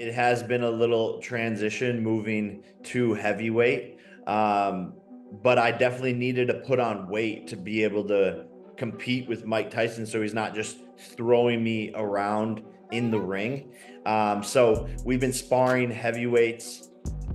it has been a little transition moving to heavyweight. But I definitely needed to put on weight to be able to compete with Mike Tyson, so he's not just throwing me around in the ring. So we've been sparring heavyweights,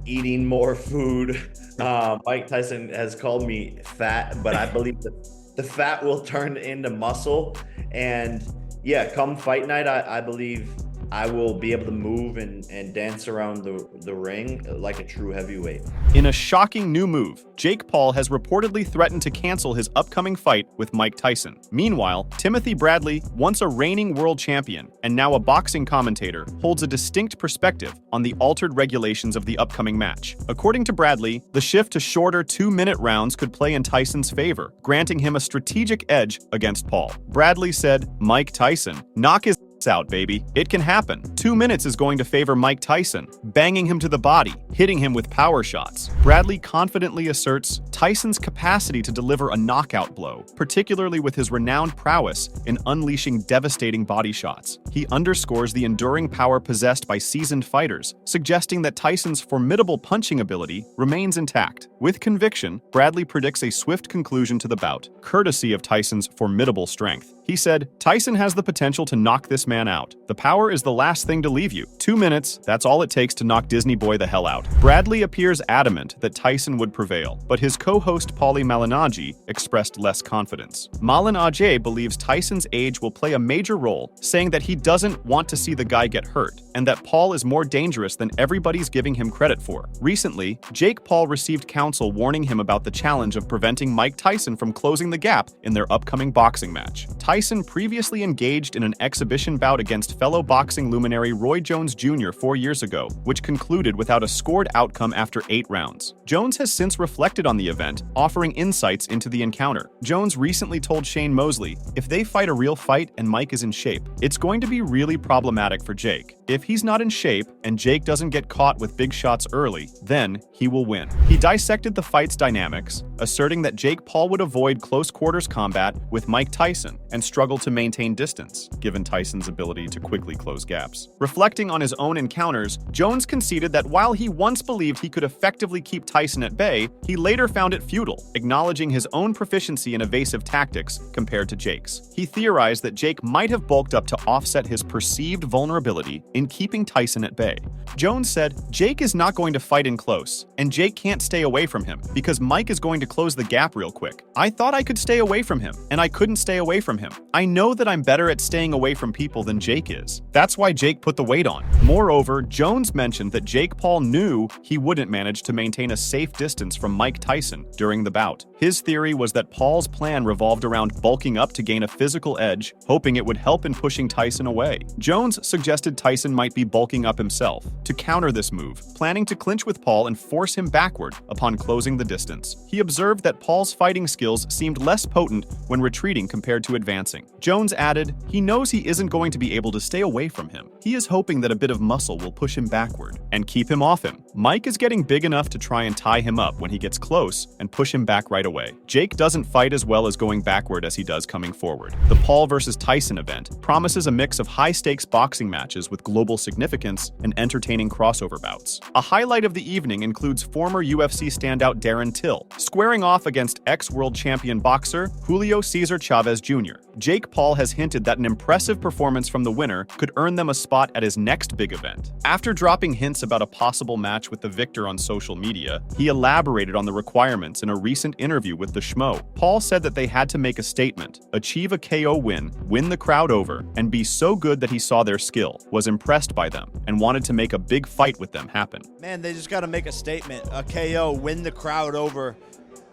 eating more food. Mike Tyson has called me fat, but I believe that the fat will turn into muscle. And yeah, come fight night, I believe I will be able to move and dance around the ring like a true heavyweight. In a shocking new move, Jake Paul has reportedly threatened to cancel his upcoming fight with Mike Tyson. Meanwhile, Timothy Bradley, once a reigning world champion and now a boxing commentator, holds a distinct perspective on the altered regulations of the upcoming match. According to Bradley, the shift to shorter 2-minute rounds could play in Tyson's favor, granting him a strategic edge against Paul. Bradley said, "Mike Tyson, knock his out, baby. It can happen. 2 minutes is going to favor Mike Tyson, banging him to the body, hitting him with power shots." Bradley confidently asserts Tyson's capacity to deliver a knockout blow, particularly with his renowned prowess in unleashing devastating body shots. He underscores the enduring power possessed by seasoned fighters, suggesting that Tyson's formidable punching ability remains intact. With conviction, Bradley predicts a swift conclusion to the bout, courtesy of Tyson's formidable strength. He said, "Tyson has the potential to knock this man out. The power is the last thing to leave you. 2 minutes, that's all it takes to knock Disney Boy the hell out." Bradley appears adamant that Tyson would prevail, but his co-host Paulie Malignaggi expressed less confidence. Malignaggi believes Tyson's age will play a major role, saying that he doesn't want to see the guy get hurt, and that Paul is more dangerous than everybody's giving him credit for. Recently, Jake Paul received counsel warning him about the challenge of preventing Mike Tyson from closing the gap in their upcoming boxing match. Tyson previously engaged in an exhibition bout against fellow boxing luminary Roy Jones Jr. 4 years ago, which concluded without a scored outcome after 8 rounds. Jones has since reflected on the event, offering insights into the encounter. Jones recently told Shane Mosley, "If they fight a real fight and Mike is in shape, it's going to be really problematic for Jake. If he's not in shape and Jake doesn't get caught with big shots early, then he will win." He dissected the fight's dynamics, asserting that Jake Paul would avoid close quarters combat with Mike Tyson and struggle to maintain distance, given Tyson's ability to quickly close gaps. Reflecting on his own encounters, Jones conceded that while he once believed he could effectively keep Tyson at bay, he later found it futile, acknowledging his own proficiency in evasive tactics compared to Jake's. He theorized that Jake might have bulked up to offset his perceived vulnerability in keeping Tyson at bay. Jones said, "Jake is not going to fight in close, and Jake can't stay away from him because Mike is going to close the gap real quick. I thought I could stay away from him, and I couldn't stay away from him. I know that I'm better at staying away from people than Jake is. That's why Jake put the weight on." Moreover, Jones mentioned that Jake Paul knew he wouldn't manage to maintain a safe distance from Mike Tyson during the bout. His theory was that Paul's plan revolved around bulking up to gain a physical edge, hoping it would help in pushing Tyson away. Jones suggested Tyson might be bulking up himself to counter this move, planning to clinch with Paul and force him backward upon closing the distance. He observed that Paul's fighting skills seemed less potent when retreating compared to advancing. Jones added, "He knows he isn't going to be able to stay away from him. He is hoping that a bit of muscle will push him backward and keep him off him. Mike is getting big enough to try and tie him up when he gets close and push him back right away. Jake doesn't fight as well as going backward as he does coming forward." The Paul vs. Tyson event promises a mix of high-stakes boxing matches with global significance and entertaining crossover bouts. A highlight of the evening includes former UFC standout Darren Till, squaring off against ex-world champion boxer Julio Cesar Chavez Jr. Jake Paul has hinted that an impressive performance from the winner could earn them a spot at his next big event. After dropping hints about a possible match with the victor on social media, he elaborated on the requirements in a recent interview with the Schmo. Paul said that they had to make a statement, achieve a KO win the crowd over, and be so good that he saw their skill, was impressed by them, and wanted to make a big fight with them happen. Man, they just got to make a statement, a KO, win the crowd over,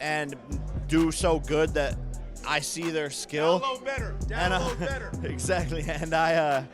and do so good that I see their skill. Down low better. Exactly, and I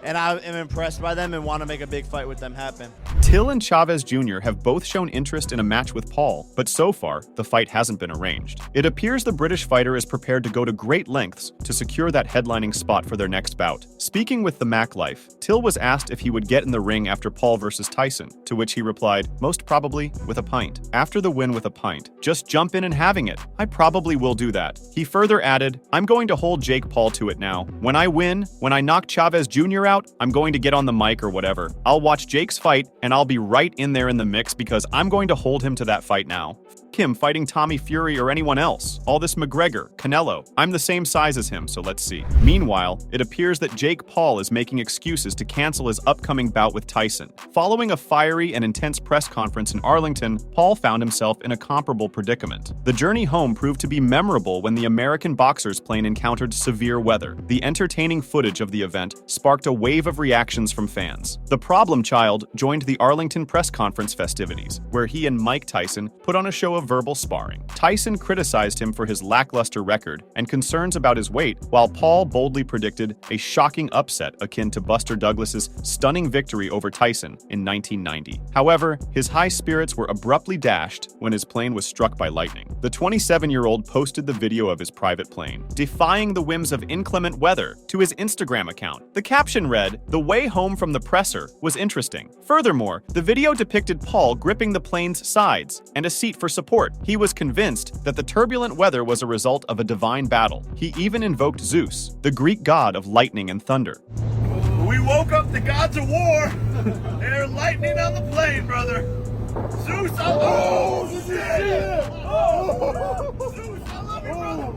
am impressed by them and want to make a big fight with them happen. Till and Chavez Jr. have both shown interest in a match with Paul, but so far, the fight hasn't been arranged. It appears the British fighter is prepared to go to great lengths to secure that headlining spot for their next bout. Speaking with the Mac Life, Till was asked if he would get in the ring after Paul vs. Tyson, to which he replied, most probably with a pint. After the win with a pint, just jump in and having it. I probably will do that. He further added, I'm going to hold Jake Paul to it now. When I win, when I knock Chavez Jr. out, I'm going to get on the mic or whatever. I'll watch Jake's fight and I'll be right in there in the mix because I'm going to hold him to that fight now. Him fighting Tommy Fury or anyone else. All this McGregor, Canelo. I'm the same size as him, so let's see. Meanwhile, it appears that Jake Paul is making excuses to cancel his upcoming bout with Tyson. Following a fiery and intense press conference in Arlington, Paul found himself in a comparable predicament. The journey home proved to be memorable when the American boxer's plane encountered severe weather. The entertaining footage of the event sparked a wave of reactions from fans. The problem child joined the Arlington press conference festivities, where he and Mike Tyson put on a show of verbal sparring. Tyson criticized him for his lackluster record and concerns about his weight, while Paul boldly predicted a shocking upset akin to Buster Douglas's stunning victory over Tyson in 1990. However, his high spirits were abruptly dashed when his plane was struck by lightning. The 27-year-old posted the video of his private plane, defying the whims of inclement weather, to his Instagram account. The caption read, "The way home from the presser was interesting." Furthermore, the video depicted Paul gripping the plane's sides and a seat for support. He was convinced that the turbulent weather was a result of a divine battle. He even invoked Zeus, the Greek god of lightning and thunder. We woke up the gods of war. They're lightning on the plane, brother. Zeus, shit! Zeus, I love you, brother.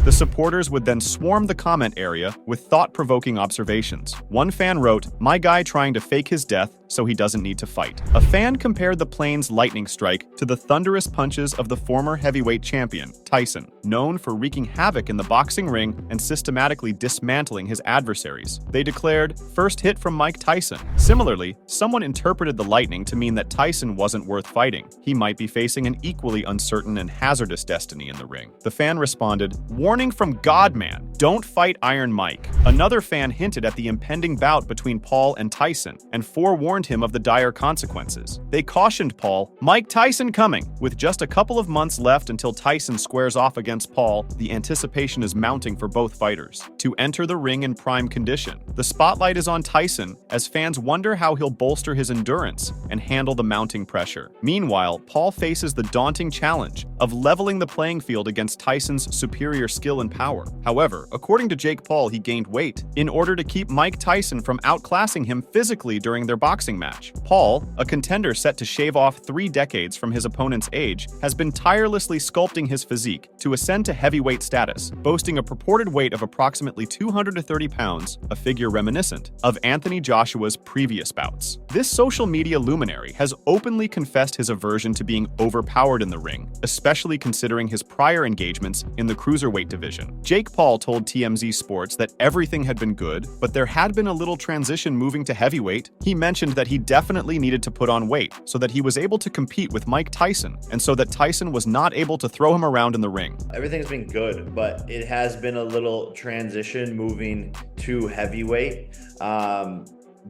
The supporters would then swarm the comment area with thought-provoking observations. One fan wrote, "My guy trying to fake his death so he doesn't need to fight." A fan compared the plane's lightning strike to the thunderous punches of the former heavyweight champion, Tyson, known for wreaking havoc in the boxing ring and systematically dismantling his adversaries. They declared, "First hit from Mike Tyson." Similarly, someone interpreted the lightning to mean that Tyson wasn't worth fighting. He might be facing an equally uncertain and hazardous destiny in the ring. The fan responded, "Warning from Godman, don't fight Iron Mike." Another fan hinted at the impending bout between Paul and Tyson and forewarned him of the dire consequences. They cautioned Paul, "Mike Tyson coming." With just a couple of months left until Tyson squares off against Paul, the anticipation is mounting for both fighters to enter the ring in prime condition. The spotlight is on Tyson as fans wonder how he'll bolster his endurance and handle the mounting pressure. Meanwhile, Paul faces the daunting challenge of leveling the playing field against Tyson's superior skill and power. However, according to Jake Paul, he gained weight in order to keep Mike Tyson from outclassing him physically during their boxing match. Paul, a contender set to shave off 3 decades from his opponent's age, has been tirelessly sculpting his physique to ascend to heavyweight status, boasting a purported weight of approximately 230 pounds, a figure reminiscent of Anthony Joshua's previous bouts. This social media luminary has openly confessed his aversion to being overpowered in the ring, especially considering his prior engagements in the cruiserweight division. Jake Paul told TMZ Sports that everything had been good, but there had been a little transition moving to heavyweight. He mentioned that he definitely needed to put on weight so that he was able to compete with Mike Tyson, and so that Tyson was not able to throw him around in the ring. Everything's been good, but it has been a little transition moving to heavyweight.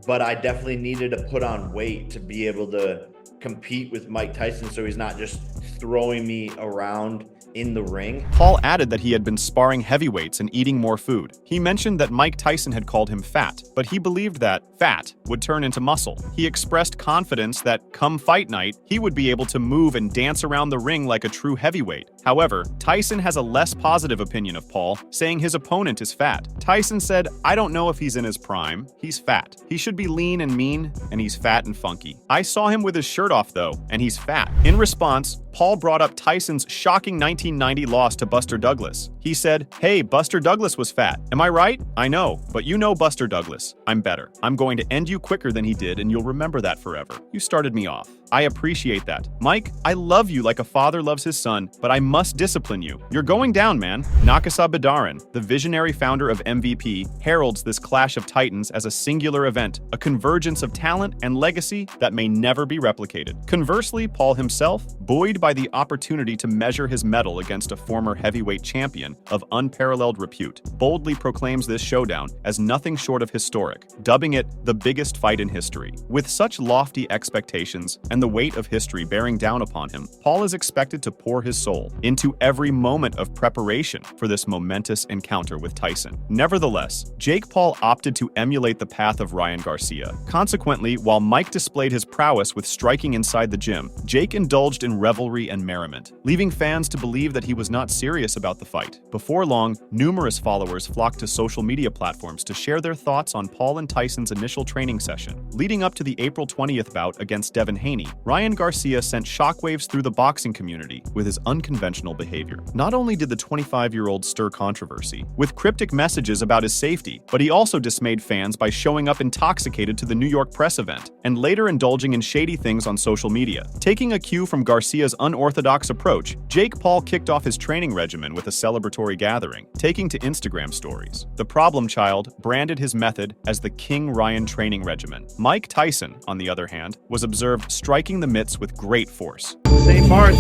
But I definitely needed to put on weight to be able to compete with Mike Tyson, so he's not just throwing me around in the ring. Paul added that he had been sparring heavyweights and eating more food. He mentioned that Mike Tyson had called him fat, but he believed that fat would turn into muscle. He expressed confidence that come fight night, he would be able to move and dance around the ring like a true heavyweight. However, Tyson has a less positive opinion of Paul, saying his opponent is fat. Tyson said, "I don't know if he's in his prime. He's fat. He should be lean and mean, and he's fat and funky. I saw him with his shirt off though, and he's fat." In response, Paul brought up Tyson's shocking 1990 loss to Buster Douglas. He said, "Hey, Buster Douglas was fat. Am I right? I know, but you know Buster Douglas. I'm better. I'm going to end you quicker than he did, and you'll remember that forever. You started me off. I appreciate that. Mike, I love you like a father loves his son, but I must discipline you. You're going down, man." Nakasa Badaran, the visionary founder of MVP, heralds this clash of titans as a singular event, a convergence of talent and legacy that may never be replicated. Conversely, Paul himself, buoyed by the opportunity to measure his mettle against a former heavyweight champion, champion of unparalleled repute, boldly proclaims this showdown as nothing short of historic, dubbing it the biggest fight in history. With such lofty expectations and the weight of history bearing down upon him, Paul is expected to pour his soul into every moment of preparation for this momentous encounter with Tyson. Nevertheless, Jake Paul opted to emulate the path of Ryan Garcia. Consequently, while Mike displayed his prowess with striking inside the gym, Jake indulged in revelry and merriment, leaving fans to believe that he was not serious about the fight. Before long, numerous followers flocked to social media platforms to share their thoughts on Paul and Tyson's initial training session. Leading up to the April 20th bout against Devin Haney, Ryan Garcia sent shockwaves through the boxing community with his unconventional behavior. Not only did the 25-year-old stir controversy with cryptic messages about his safety, but he also dismayed fans by showing up intoxicated to the New York press event and later indulging in shady things on social media. Taking a cue from Garcia's unorthodox approach, Jake Paul kicked off his training regimen with a celebratory gathering, taking to Instagram stories. The problem child branded his method as the King Ryan training regimen. Mike Tyson, on the other hand, was observed striking the mitts with great force. St. Mark's,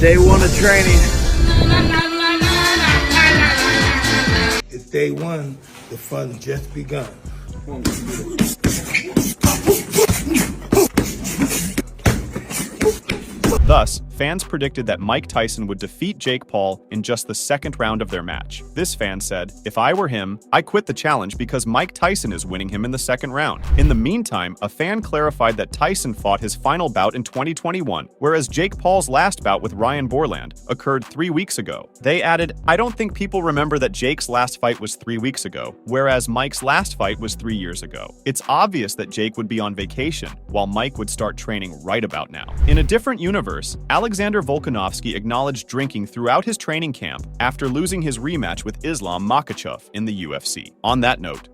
day one of training. It's day one, the fun just begun. Thus, fans predicted that Mike Tyson would defeat Jake Paul in just the second round of their match. This fan said, "If I were him, I quit the challenge because Mike Tyson is winning him in the second round." In the meantime, a fan clarified that Tyson fought his final bout in 2021, whereas Jake Paul's last bout with Ryan Borland occurred 3 weeks ago. They added, "I don't think people remember that Jake's last fight was 3 weeks ago, whereas Mike's last fight was 3 years ago. It's obvious that Jake would be on vacation, while Mike would start training right about now." In a different universe, Alexander Volkanovski acknowledged drinking throughout his training camp after losing his rematch with Islam Makhachev in the UFC. On that note,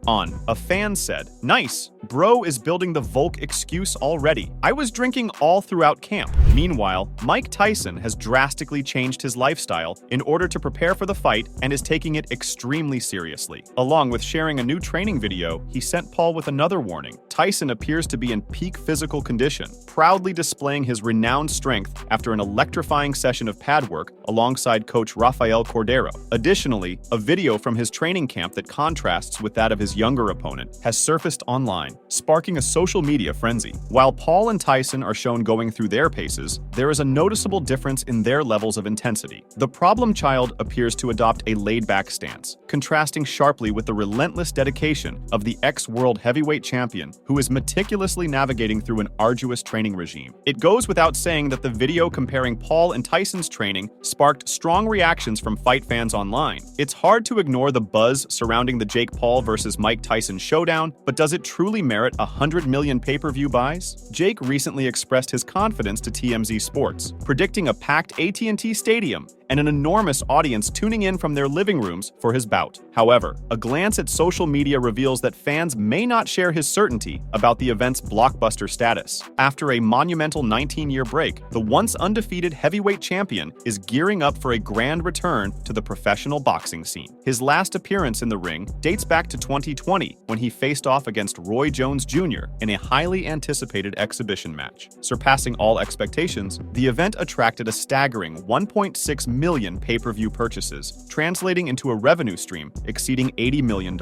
a fan said, "Nice, bro is building the Volk excuse already. I was drinking all throughout camp." Meanwhile, Mike Tyson has drastically changed his lifestyle in order to prepare for the fight and is taking it extremely seriously. Along with sharing a new training video, he sent Paul with another warning. Tyson appears to be in peak physical condition, proudly displaying his renowned strength after an electrifying session of pad work alongside coach Rafael Cordero. Additionally, a video from his training camp that contrasts with that of his younger opponent has surfaced online, sparking a social media frenzy. While Paul and Tyson are shown going through their paces, there is a noticeable difference in their levels of intensity. The problem child appears to adopt a laid-back stance, contrasting sharply with the relentless dedication of the ex-world heavyweight champion who is meticulously navigating through an arduous training regime. It goes without saying that the video comparing Paul and Tyson's training sparked strong reactions from fight fans online. It's hard to ignore the buzz surrounding the Jake Paul versus Mike Tyson showdown, but does it truly merit 100 million pay-per-view buys? Jake recently expressed his confidence to TMZ Sports, predicting a packed AT&T Stadium and an enormous audience tuning in from their living rooms for his bout. However, a glance at social media reveals that fans may not share his certainty about the event's blockbuster status. After a monumental 19-year break, the once undefeated heavyweight champion is gearing up for a grand return to the professional boxing scene. His last appearance in the ring dates back to 2020, when he faced off against Roy Jones Jr. in a highly anticipated exhibition match. Surpassing all expectations, the event attracted a staggering 1.6 million pay-per-view purchases, translating into a revenue stream exceeding $80 million.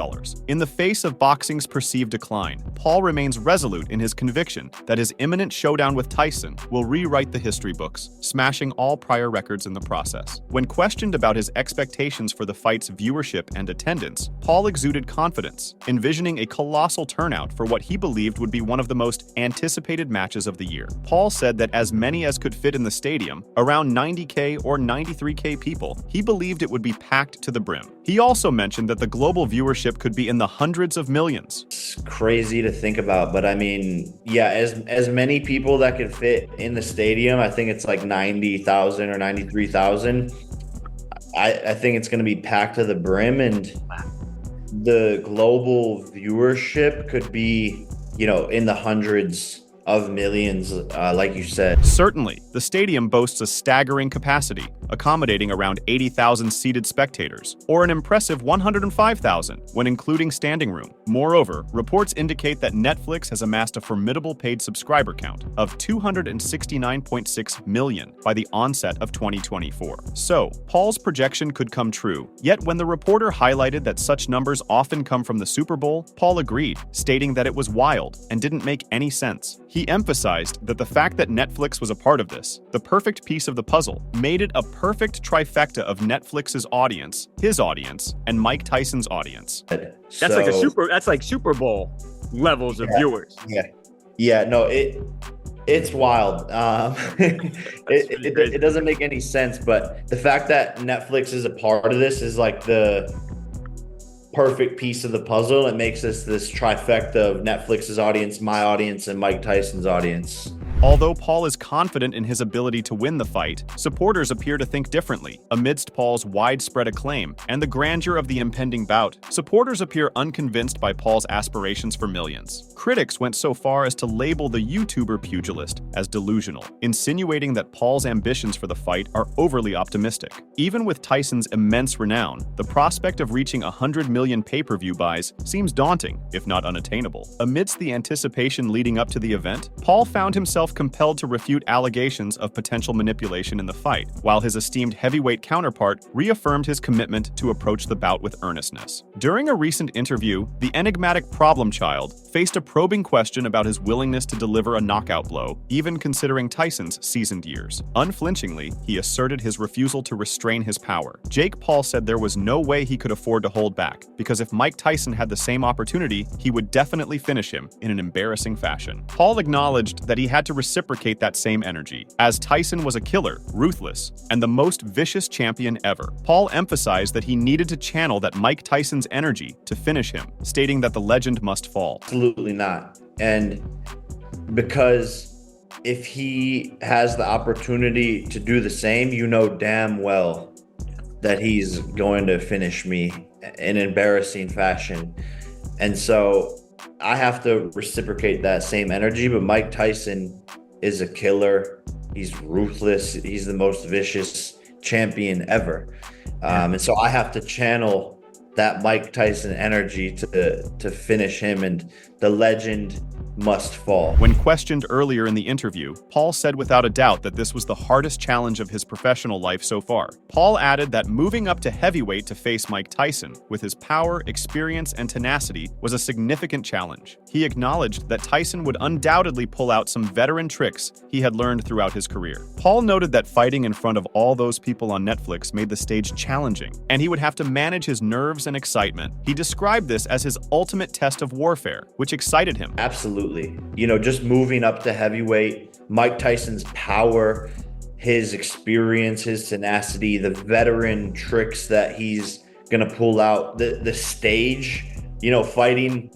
In the face of boxing's perceived decline, Paul remains resolute in his conviction that his imminent showdown with Tyson will rewrite the history books, smashing all prior records in the process. When questioned about his expectations for the fight's viewership and attendance, Paul exuded confidence, envisioning a colossal turnout for what he believed would be one of the most anticipated matches of the year. Paul said that as many as could fit in the stadium, around 90K or 93K people, he believed it would be packed to the brim. He also mentioned that the global viewership could be in the hundreds of millions. It's crazy to think about, but I mean, yeah, as many people that could fit in the stadium, I think it's like 90,000 or 93,000. I think it's going to be packed to the brim, and the global viewership could be, in the hundreds of millions, like you said. Certainly, the stadium boasts a staggering capacity, accommodating around 80,000 seated spectators, or an impressive 105,000 when including standing room. Moreover, reports indicate that Netflix has amassed a formidable paid subscriber count of 269.6 million by the onset of 2024. So, Paul's projection could come true. Yet when the reporter highlighted that such numbers often come from the Super Bowl, Paul agreed, stating that it was wild and didn't make any sense. He emphasized that the fact that Netflix was a part of this, the perfect piece of the puzzle, made it a perfect trifecta of Netflix's audience, his audience, and Mike Tyson's audience. That's like Super Bowl levels of viewers. Yeah, no, it's wild. It doesn't make any sense, but the fact that Netflix is a part of this is like the perfect piece of the puzzle. It makes this trifecta of Netflix's audience, my audience, and Mike Tyson's audience. Although Paul is confident in his ability to win the fight, supporters appear to think differently. Amidst Paul's widespread acclaim and the grandeur of the impending bout, supporters appear unconvinced by Paul's aspirations for millions. Critics went so far as to label the YouTuber pugilist as delusional, insinuating that Paul's ambitions for the fight are overly optimistic. Even with Tyson's immense renown, the prospect of reaching 100 million pay-per-view buys seems daunting, if not unattainable. Amidst the anticipation leading up to the event, Paul found himself compelled to refute allegations of potential manipulation in the fight, while his esteemed heavyweight counterpart reaffirmed his commitment to approach the bout with earnestness. During a recent interview, the enigmatic problem child faced a probing question about his willingness to deliver a knockout blow, even considering Tyson's seasoned years. Unflinchingly, he asserted his refusal to restrain his power. Jake Paul said there was no way he could afford to hold back, because if Mike Tyson had the same opportunity, he would definitely finish him in an embarrassing fashion. Paul acknowledged that he had to reciprocate that same energy, as Tyson was a killer, ruthless, and the most vicious champion ever. Paul emphasized that he needed to channel that Mike Tyson's energy to finish him, stating that the legend must fall. Absolutely not. And because if he has the opportunity to do the same, you know damn well that he's going to finish me in embarrassing fashion. And so I have to reciprocate that same energy, but Mike Tyson is a killer. He's ruthless. He's the most vicious champion ever. And so I have to channel that Mike Tyson energy to finish him, and the legend must fall. When questioned earlier in the interview, Paul said without a doubt that this was the hardest challenge of his professional life so far. Paul added that moving up to heavyweight to face Mike Tyson, with his power, experience, and tenacity, was a significant challenge. He acknowledged that Tyson would undoubtedly pull out some veteran tricks he had learned throughout his career. Paul noted that fighting in front of all those people on Netflix made the stage challenging, and he would have to manage his nerves and excitement. He described this as his ultimate test of warfare, which excited him. Absolutely. You know, just moving up to heavyweight, Mike Tyson's power, his experience, his tenacity, the veteran tricks that he's going to pull out, the stage, you know, fighting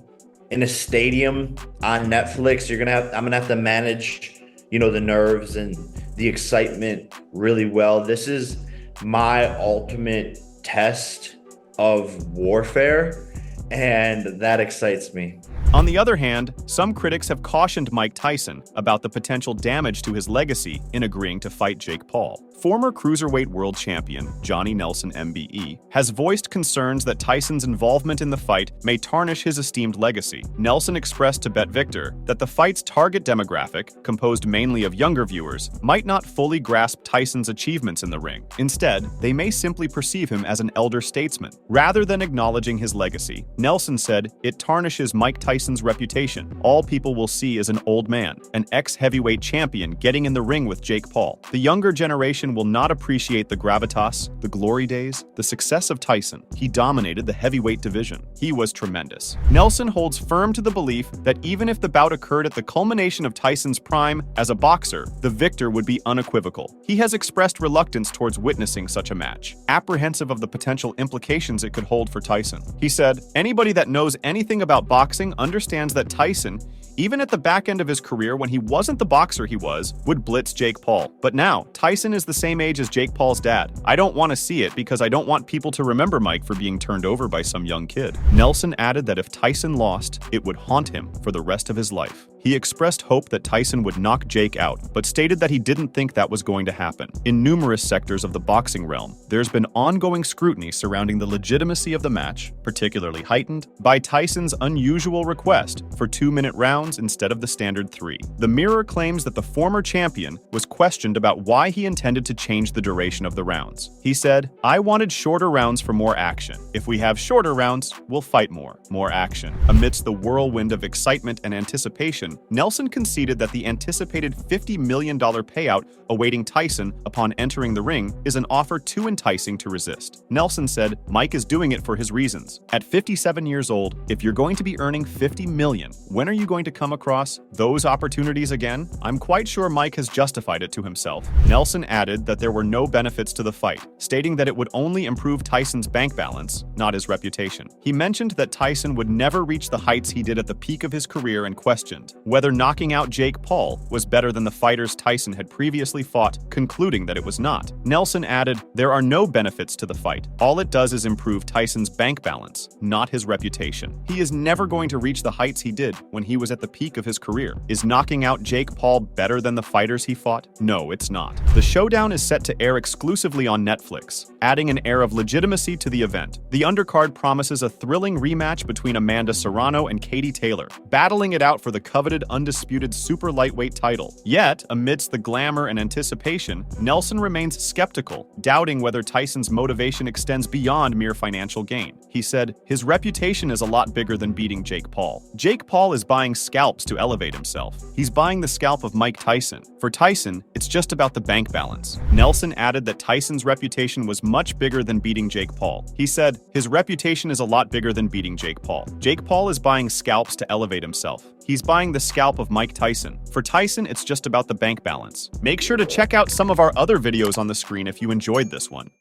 in a stadium on Netflix, I'm going to have to manage, you know, the nerves and the excitement really well. This is my ultimate test of warfare, and that excites me. On the other hand, some critics have cautioned Mike Tyson about the potential damage to his legacy in agreeing to fight Jake Paul. Former cruiserweight world champion Johnny Nelson MBE has voiced concerns that Tyson's involvement in the fight may tarnish his esteemed legacy. Nelson expressed to Bet Victor that the fight's target demographic, composed mainly of younger viewers, might not fully grasp Tyson's achievements in the ring. Instead, they may simply perceive him as an elder statesman. Rather than acknowledging his legacy, Nelson said it tarnishes Mike Tyson's reputation. All people will see is an old man, an ex-heavyweight champion getting in the ring with Jake Paul. The younger generation will not appreciate the gravitas, the glory days, the success of Tyson. He dominated the heavyweight division. He was tremendous. Nelson holds firm to the belief that even if the bout occurred at the culmination of Tyson's prime as a boxer, the victor would be unequivocal. He has expressed reluctance towards witnessing such a match, apprehensive of the potential implications it could hold for Tyson. He said, "Anybody that knows anything about boxing understands that Tyson, even at the back end of his career when he wasn't the boxer he was, would blitz Jake Paul. But now, Tyson is the same age as Jake Paul's dad. I don't want to see it because I don't want people to remember Mike for being turned over by some young kid." Nelson added that if Tyson lost, it would haunt him for the rest of his life. He expressed hope that Tyson would knock Jake out, but stated that he didn't think that was going to happen. In numerous sectors of the boxing realm, there's been ongoing scrutiny surrounding the legitimacy of the match, particularly heightened by Tyson's unusual request for 2-minute rounds instead of the standard 3. The Mirror claims that the former champion was questioned about why he intended to change the duration of the rounds. He said, "I wanted shorter rounds for more action. If we have shorter rounds, we'll fight more. More action." Amidst the whirlwind of excitement and anticipation, Nelson conceded that the anticipated $50 million payout awaiting Tyson upon entering the ring is an offer too enticing to resist. Nelson said, "Mike is doing it for his reasons. At 57 years old, if you're going to be earning $50 million, when are you going to come across those opportunities again? I'm quite sure Mike has justified it to himself." Nelson added that there were no benefits to the fight, stating that it would only improve Tyson's bank balance, not his reputation. He mentioned that Tyson would never reach the heights he did at the peak of his career and questioned whether knocking out Jake Paul was better than the fighters Tyson had previously fought, concluding that it was not. Nelson added, "There are no benefits to the fight. All it does is improve Tyson's bank balance, not his reputation. He is never going to reach the heights he did when he was at the peak of his career. Is knocking out Jake Paul better than the fighters he fought? No, it's not." The showdown is set to air exclusively on Netflix, adding an air of legitimacy to the event. The undercard promises a thrilling rematch between Amanda Serrano and Katie Taylor, battling it out for the coveted undisputed super lightweight title. Yet, amidst the glamour and anticipation, Nelson remains skeptical, doubting whether Tyson's motivation extends beyond mere financial gain. He said, "His reputation is a lot bigger than beating Jake Paul. Jake Paul is buying scalps to elevate himself. He's buying the scalp of Mike Tyson. For Tyson, it's just about the bank balance." Nelson added that Tyson's reputation was much bigger than beating Jake Paul. He said, "His reputation is a lot bigger than beating Jake Paul. Jake Paul is buying scalps to elevate himself. He's buying the scalp of Mike Tyson. For Tyson, it's just about the bank balance." Make sure to check out some of our other videos on the screen if you enjoyed this one.